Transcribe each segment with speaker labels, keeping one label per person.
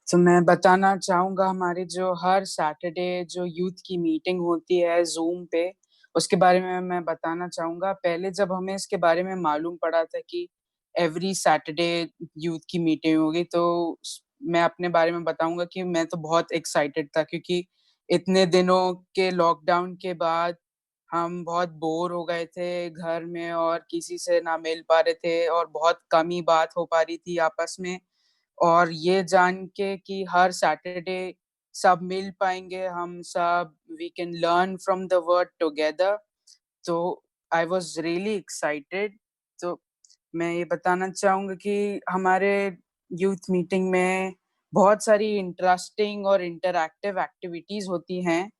Speaker 1: तो मैं बताना चाहूंगा हमारी जो हर सैटरडे जो यूथ की मीटिंग होती है जूम पे, उसके बारे में मैं बताना चाहूंगा। पहले जब हमें इसके बारे में मालूम पड़ा था कि एवरी सैटरडे यूथ की मीटिंग होगी, तो मैं अपने बारे में बताऊंगा कि मैं तो बहुत एक्साइटेड था, क्योंकि इतने दिनों के लॉकडाउन के बाद हम बहुत बोर हो गए थे घर में और किसी से ना मिल पा रहे थे और बहुत कम ही बात हो पा रही थी आपस में। और ये जान के कि हर सैटरडे सब मिल पाएंगे, हम सब we can learn from the word together. तो आई वाज रियली एक्साइटेड। तो मैं ये बताना चाहूंगा कि हमारे यूथ मीटिंग में बहुत सारी इंटरेस्टिंग और इंटरैक्टिव एक्टिविटीज होती हैं,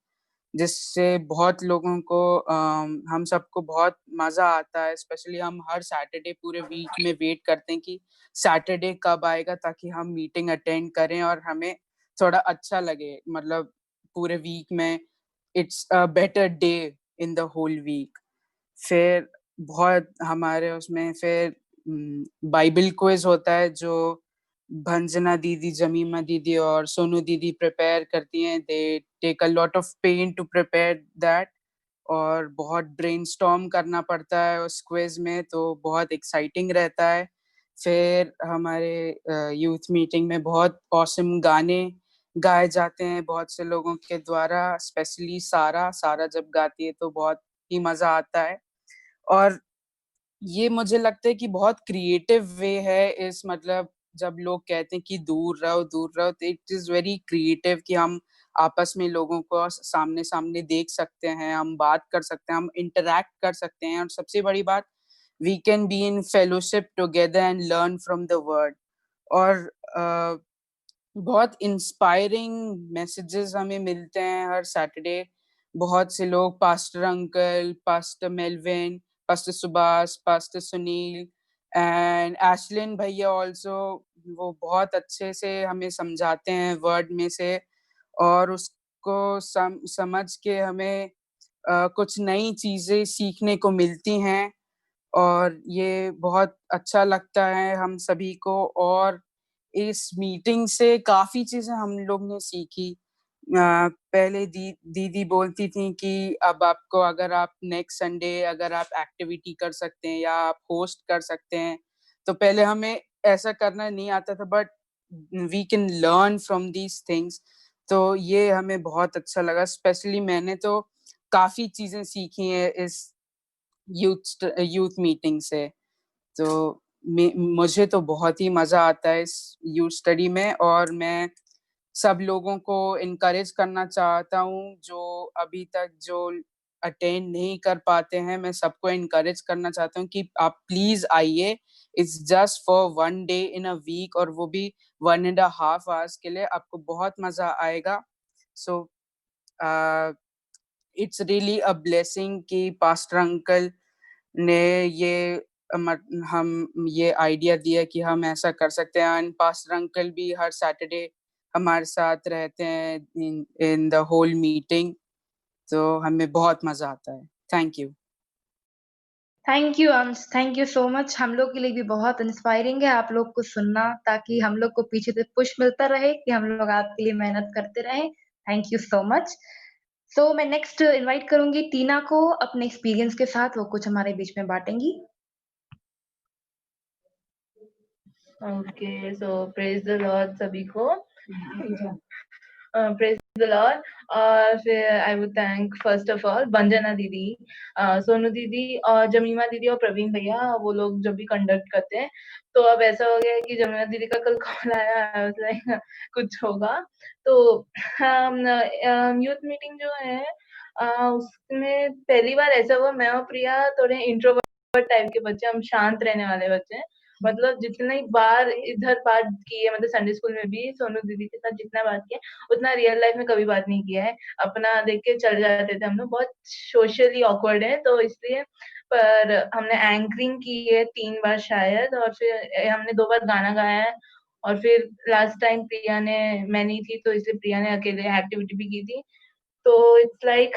Speaker 1: जिससे बहुत लोगों को हम सबको बहुत मजा आता है। स्पेशली हम हर सैटरडे पूरे वीक में वेट करते हैं कि सैटरडे कब आएगा, ताकि हम मीटिंग अटेंड करें और हमें थोड़ा अच्छा लगे, मतलब पूरे वीक में it's a better day in the whole week. फिर बहुत हमारे उसमें फिर बाइबल क्विज होता है, जो भंजना दीदी, जमीमा दीदी और सोनू दीदी प्रिपेयर करती हैं। They take a lot of pain to prepare that, और बहुत ब्रेनस्टॉर्म करना पड़ता है उस क्विज में, तो बहुत एक्साइटिंग रहता है। फिर हमारे यूथ मीटिंग में बहुत औसम गाने गाए जाते हैं बहुत से लोगों के द्वारा। स्पेशली सारा सारा जब गाती है तो बहुत ही मजा आता है। और ये मुझे लगता है कि बहुत क्रिएटिव वे है इस, मतलब जब लोग कहते हैं कि दूर रहो, तो इट इज वेरी क्रिएटिव कि हम आपस में लोगों को सामने सामने देख सकते हैं, हम बात कर सकते हैं, हम इंटरैक्ट कर सकते हैं, और सबसे बड़ी बात, we can be in fellowship together and learn from the word. और बहुत इंस्पायरिंग मैसेजेस हमें मिलते हैं हर सैटरडे। बहुत से लोग, pastor uncle, pastor Melvin, pastor Subhash, pastor Sunil and Ashlin भैया ऑल्सो, वो बहुत अच्छे से हमें समझाते हैं वर्ड में से, और उसको समझ के हमें कुछ नई चीजें सीखने को मिलती हैं। और ये बहुत अच्छा लगता है हम सभी को। और इस मीटिंग से काफी चीजें हम लोग ने सीखी। पहले दीदी बोलती थी कि अब आपको, अगर आप नेक्स्ट संडे अगर आप एक्टिविटी कर सकते हैं या आप होस्ट कर सकते हैं, तो पहले हमें ऐसा करना नहीं आता था, but we can learn from these things. तो ये हमें बहुत अच्छा लगा। स्पेशली मैंने तो काफी चीजें सीखी हैं इस यूथ मीटिंग से। तो मुझे तो बहुत ही मजा आता है इस यूथ स्टडी में, और मैं सब लोगों को इनकरेज करना चाहता हूँ जो अभी तक जो अटेंड नहीं कर पाते हैं, मैं सबको इनकरेज करना चाहता हूँ कि आप प्लीज आइए। It's just for one day in a week, और वो भी 1.5 आवर्स के लिए। आपको बहुत मजा आएगा। So it's really a blessing कि पास्टर अंकल ने ये हम ये आइडिया दिया कि हम ऐसा कर सकते हैं। एंड पास्टर अंकल भी हर सैटरडे हमारे साथ रहते हैं इन द होल मीटिंग। तो हमें बहुत मजा आता है। Thank you.
Speaker 2: थैंक यू अंश, थैंक यू सो मच। हम लोग के लिए भी बहुत इंस्पायरिंग है आप लोग को सुनना, ताकि हम लोग को पीछे से पुश मिलता रहे कि हम लोग आपके लिए मेहनत करते रहें। Thank you so much. So मैं नेक्स्ट इनवाइट करूंगी टीना को अपने एक्सपीरियंस के साथ, वो कुछ हमारे बीच में बांटेंगी।
Speaker 3: Okay, so praise the lord सभी को। Praise the lord. और फिर I would thank first of all Banjana दीदी, सोनू दीदी और जमीमा दीदी और प्रवीण भैया, वो लोग जब भी कंडक्ट करते हैं। तो अब ऐसा हो गया है कि जमीमा दीदी का कल कॉल आया, लाइक कुछ होगा। तो यूथ मीटिंग जो है, उसमें पहली बार ऐसा हुआ, मैं और प्रिया थोड़े इंट्रोवर्ट टाइप के बच्चे, हम शांत रहने वाले बच्चे हैं। मतलब जितनी बार इधर बात की है, मतलब संडे स्कूल में भी सोनू दीदी के साथ जितना बात किया, उतना रियल लाइफ में कभी बात नहीं किया है। अपना देख के चल जाते थे हम लोग, बहुत सोशली ऑकवर्ड है तो इसलिए। पर हमने एंकरिंग की है 3 बार शायद, और फिर हमने 2 बार गाना गाया है। और फिर लास्ट टाइम प्रिया ने, मैं नहीं थी तो इसलिए प्रिया ने अकेले एक्टिविटी भी की थी। तो इट्स लाइक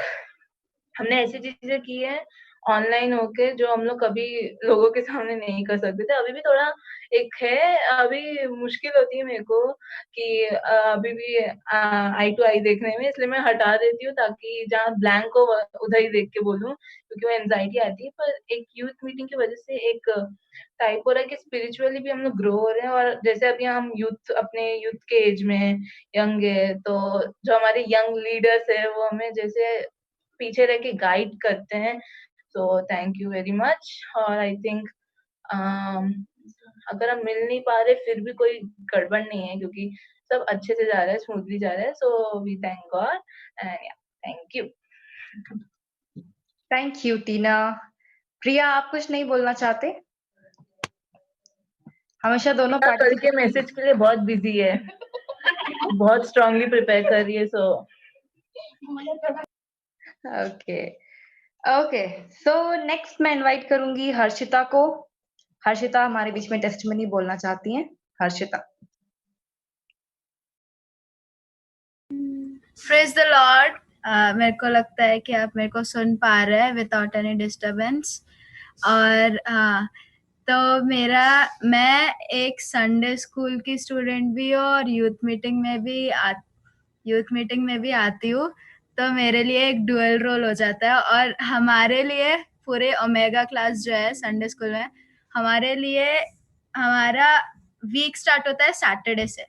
Speaker 3: हमने ऐसी चीजें की है ऑनलाइन होके जो हम लोग कभी लोगों के सामने नहीं कर सकते थे। अभी भी थोड़ा एक है, अभी मुश्किल होती है मेरे को कि अभी भी आई टू आई देखने में, इसलिए मैं हटा देती हूँ ताकि जहाँ ब्लैंक हो उधर ही देख के बोलूँ, क्योंकि वो एंग्जायटी आती है। पर एक यूथ मीटिंग की वजह से एक टाइप हो रहा है कि स्पिरिचुअली भी हम लोग ग्रो हो रहे हैं, और जैसे अभी हम अपने यूथ के एज में हैं, यंग है, तो जो हमारे यंग लीडर्स है वो हमें जैसे पीछे रह के गाइड करते हैं। So thank you very much. और आई थिंक अगर हम मिल नहीं पा रहे फिर भी कोई गड़बड़ नहीं है, क्योंकि सब अच्छे से जा रहा है, स्मूथली जा रहा है। So we thank God and yeah thank you.
Speaker 2: Thank you Tina. Priya, आप कुछ नहीं बोलना चाहते? हमेशा दोनों
Speaker 3: कल के
Speaker 2: पार्टिसिपेट।
Speaker 3: मैसेज के लिए बहुत बिजी है, बहुत स्ट्रांगली प्रिपेयर कर रही है। So
Speaker 2: okay okay, so next मैं इनवाइट करूंगी हर्षिता को। हर्षिता हमारे बीच में टेस्टमनी बोलना चाहती हैं। हर्षिता।
Speaker 4: Praise the lord. मेरे को लगता है कि आप मेरे को सुन पा रहे हैं विदाउट एनी डिस्टरबेंस। और तो मैं एक संडे स्कूल की स्टूडेंट भी हूँ और यूथ मीटिंग में भी आती हूँ। तो मेरे लिए एक डुअल रोल हो जाता है। और हमारे लिए पूरे ओमेगा क्लास जो है संडे स्कूल में, हमारे लिए हमारा वीक स्टार्ट होता है सैटरडे से,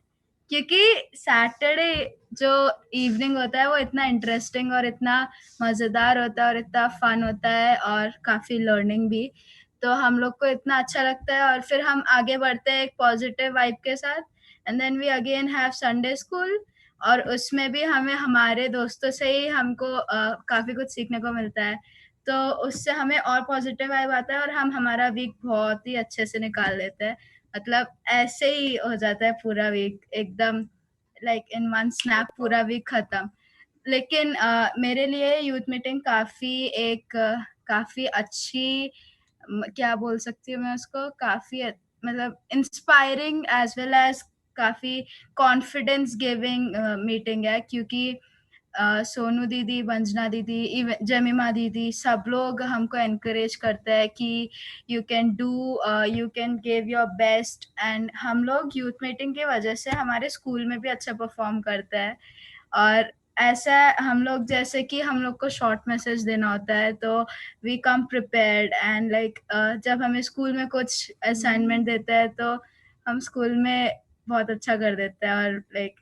Speaker 4: क्योंकि सैटरडे जो इवनिंग होता है वो इतना इंटरेस्टिंग और इतना मज़ेदार होता है और इतना फन होता है और काफ़ी लर्निंग भी। तो हम लोग को इतना अच्छा लगता है और फिर हम आगे बढ़ते हैं एक पॉजिटिव वाइब के साथ। And then we again have Sunday school, और उसमें भी हमें हमारे दोस्तों से ही हमको काफ़ी कुछ सीखने को मिलता है। तो उससे हमें और पॉजिटिव वाइब आता है और हम हमारा वीक बहुत ही अच्छे से निकाल लेते हैं। मतलब ऐसे ही हो जाता है पूरा वीक एकदम लाइक इन वन स्नैप पूरा वीक खत्म। लेकिन मेरे लिए यूथ मीटिंग काफ़ी अच्छी, क्या बोल सकती हूँ मैं उसको, काफ़ी मतलब इंस्पायरिंग एज वेल एज काफ़ी कॉन्फिडेंस गिविंग मीटिंग है, क्योंकि सोनू दीदी, वंजना दीदी, जमीमा दीदी सब लोग हमको एनकरेज करते हैं कि you can give your best. And हम लोग यूथ मीटिंग की वजह से हमारे स्कूल में भी अच्छा परफॉर्म करते हैं। और ऐसा हम लोग, जैसे कि हम लोग को शॉर्ट मैसेज देना होता है तो we come prepared and like जब हमें स्कूल में कुछ असाइनमेंट देता है तो हम स्कूल में बहुत अच्छा कर देते हैं और लाइक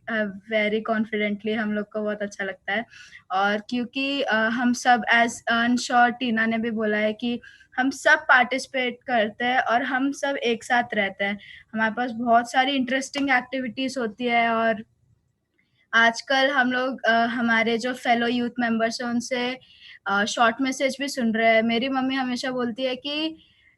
Speaker 4: वेरी कॉन्फिडेंटली हम लोग को बहुत अच्छा लगता है। और क्योंकि हम सब एज श्योर टीना ने भी बोला है कि हम सब पार्टिसिपेट करते हैं और हम सब एक साथ रहते हैं। हमारे पास बहुत सारी इंटरेस्टिंग एक्टिविटीज़ होती है और आजकल हम लोग हमारे जो फेलो यूथ मेंबर्स हैं उनसे शॉर्ट मैसेज भी सुन रहे हैं। मेरी मम्मी हमेशा बोलती है कि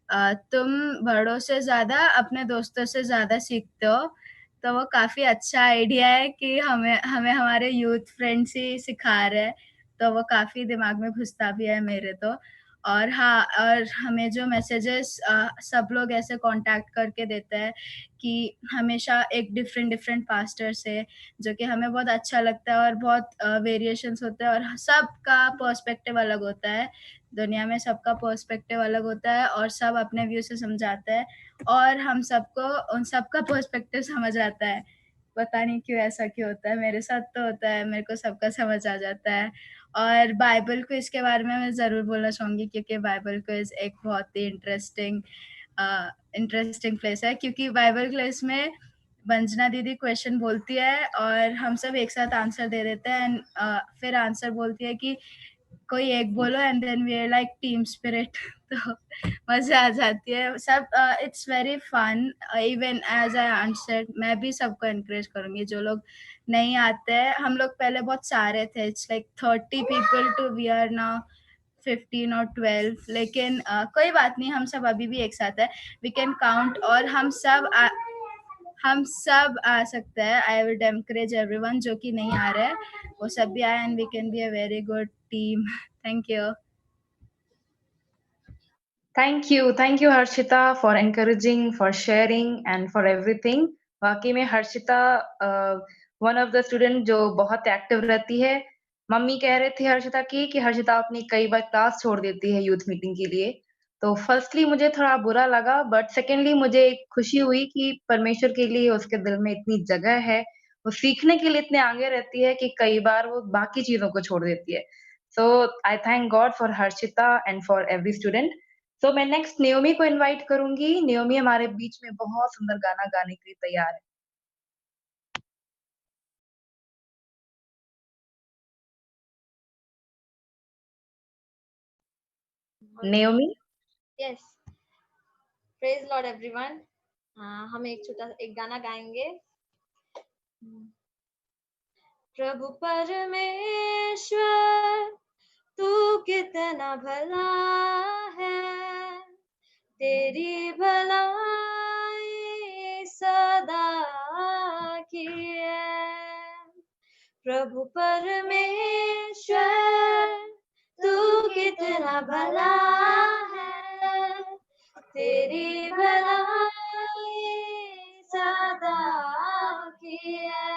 Speaker 4: तुम बड़ों से ज़्यादा अपने दोस्तों से ज़्यादा सीखते हो। तो वो काफ़ी अच्छा आइडिया है कि हमें हमें हमारे यूथ फ्रेंड्स ही सिखा रहे हैं, तो वो काफ़ी दिमाग में घुसता भी है मेरे तो। और हाँ, और हमें जो मैसेजेस सब लोग ऐसे कॉन्टैक्ट करके देते हैं कि हमेशा एक डिफरेंट पास्टर से, जो कि हमें बहुत अच्छा लगता है और बहुत वेरिएशंस होते हैं और सबका पर्सपेक्टिव अलग होता है। दुनिया में सबका पर्सपेक्टिव अलग होता है और सब अपने व्यू से समझाते हैं और हम सबको उन सबका पर्सपेक्टिव समझ आता है। पता नहीं क्यों ऐसा क्यों होता है, मेरे साथ तो होता है, मेरे को सबका समझ आ जाता है। और बाइबल क्विज के बारे में मैं ज़रूर बोलना चाहूँगी, क्योंकि बाइबल क्विज एक बहुत ही इंटरेस्टिंग प्लेस है, क्योंकि बाइबल क्विज में वंजना दीदी क्वेश्चन बोलती है और हम सब एक साथ आंसर दे देते हैं एंड फिर आंसर बोलती है कि कोई एक बोलो and then we are like team spirit. तो मज़ा आ जाती है सब। It's very fun. Even as I answer, मैं भी सबको एनकरेज करूँगी जो लोग नहीं आते हैं। हम लोग पहले बहुत सारे थे, it's like 30 people to we are now 15 और 12, लेकिन कोई बात नहीं, हम सब अभी भी एक साथ है, वी कैन काउंट और हम सब आ सकते हैं। आई वुड एनकरेज एवरीवन जो कि नहीं आ रहे हैं वो सब भी आए and we can be a very good team. Thank you.
Speaker 2: Thank you Harshita for encouraging, for sharing and for everything. वाकई में Harshita one of the student जो बहुत एक्टिव रहती है, मम्मी कह रहे थे हर्षिता की कि हर्षिता अपनी कई बार क्लास छोड़ देती है यूथ मीटिंग के लिए। तो फर्स्टली मुझे थोड़ा बुरा लगा, बट सेकेंडली मुझे एक खुशी हुई कि परमेश्वर के लिए उसके दिल में इतनी जगह है, वो सीखने के लिए इतने आगे रहती है कि कई बार वो बाकी चीज़ों को छोड़ देती है। So I thank God for Harshita and for every student. So मैं नेक्स्ट नियोमी को इनवाइट करूँगी। नियोमी हमारे बीच में बहुत सुंदर गाना गाने के लिए तैयार है। Naomi?
Speaker 5: Yes, praise Lord everyone. हम एक गाना गाएंगे। प्रभु परमेश्वर तू कितना भला है, तेरी भलाई सदा की है। प्रभु परमेश्वर तू कितना भला है, तेरी भलाई सदा की है।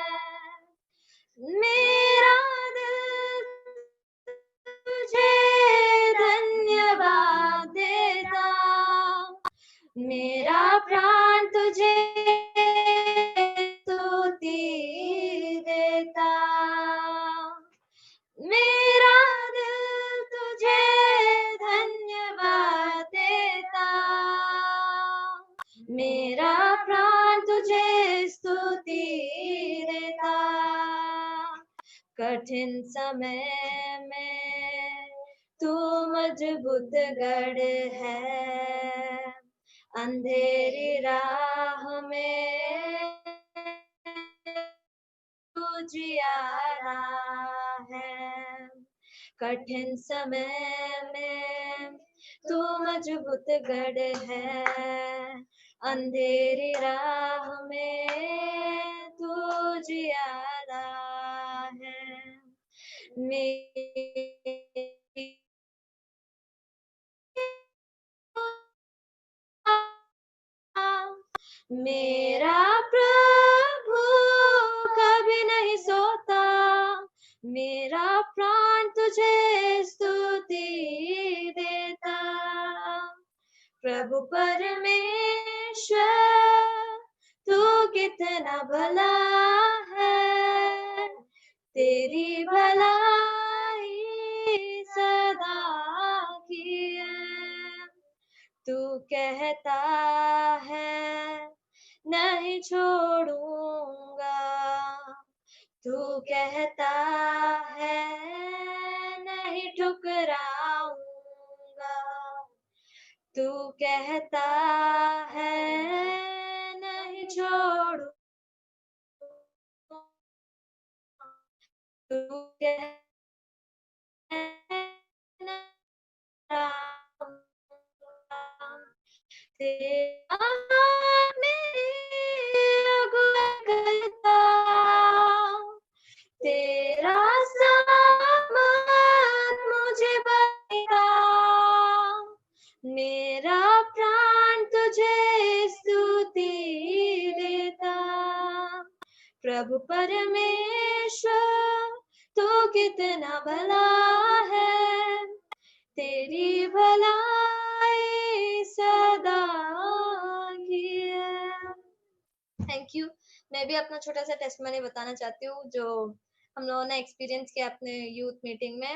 Speaker 5: मेरा दिल तुझे धन्यवाद देता, मेरा प्राण तुझे स्तुति देता। मेरा दिल तुझे धन्यवाद देता, मेरा प्राण तुझे स्तुति देता। कठिन समय में तू मजबूत गढ़ है, अंधेरी राह में तू जियारा है। कठिन समय में तू मजबूत गढ़ है, अंधेरी राह में तू जियारा है। मेरा प्रभु कभी नहीं सोता, मेरा प्राण तुझे स्तुति देता। प्रभु परमेश्वर तू कितना भला है, तेरी भलाई सदा की है। तू कहता है नहीं छोड़ूंगा, तू कहता है नहीं ठुकराऊंगा, तू कहता है नहीं छोड़ूंगा, तू कहता तेरा मेरी अगुवाई करता, तेरा सामर्थ मुझे बता, मेरा प्राण तुझे स्तुति देता। प्रभु परमेश्वर तू कितना भला है, तेरी भलाई सदा की है। Thank you. मैं भी अपना छोटा सा टेस्टमनी बताना चाहती हूँ जो हम लोगों ने एक्सपीरियंस किया अपने यूथ मीटिंग में।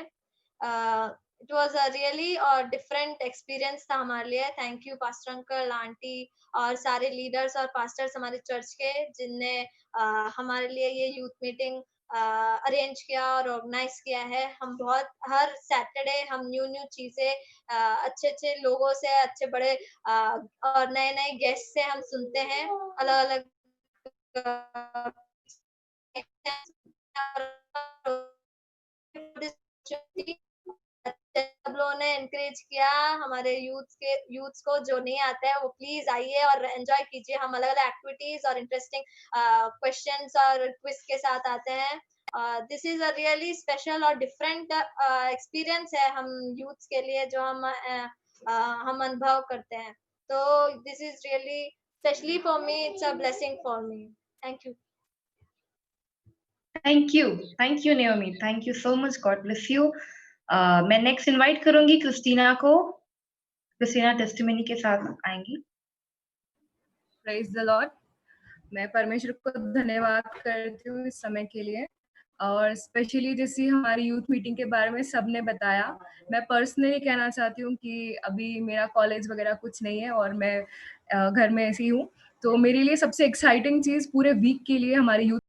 Speaker 5: इट वाज अ रियली और डिफरेंट एक्सपीरियंस था हमारे लिए। Thank you pastor uncle, aunty और सारे लीडर्स और पास्टर्स हमारे चर्च के, जिनने हमारे लिए ये यूथ मीटिंग अरेंज किया और ऑर्गेनाइज किया है। हम बहुत हर सैटरडे हम न्यू चीजें अच्छे लोगों से, अच्छे बड़े और नए गेस्ट से हम सुनते हैं। अलग अलग सब लोगों ने एनकरेज किया हमारे यूथ्स को, जो नहीं आता है वो प्लीज आइए और एंजॉय कीजिए। हम अलग अलग एक्टिविटीज और इंटरेस्टिंग क्वेश्चंस और क्विज के साथ आते हैं। This is a really special और डिफरेंट एक्सपीरियंस है हम यूथ्स के लिए, जो हम अनुभव करते हैं। तो this is really specially for me, it's a blessing for me. Thank you.
Speaker 2: Thank you Naomi, thank you so much, God bless you. मैं नेक्स्ट इनवाइट करूंगी क्रिस्टीना को। क्रिस्टीना टेस्टिमनी के साथ आएंगी।
Speaker 4: Praise the Lord. मैं परमेश्वर को धन्यवाद करती हूँ इस समय के लिए, और स्पेशली जैसे हमारी यूथ मीटिंग के बारे में सबने बताया, मैं पर्सनली कहना चाहती हूँ कि अभी मेरा कॉलेज वगैरह कुछ नहीं है और मैं घर में ऐसी हूँ, तो मेरे लिए सबसे एक्साइटिंग चीज़ पूरे वीक के लिए हमारी यूथ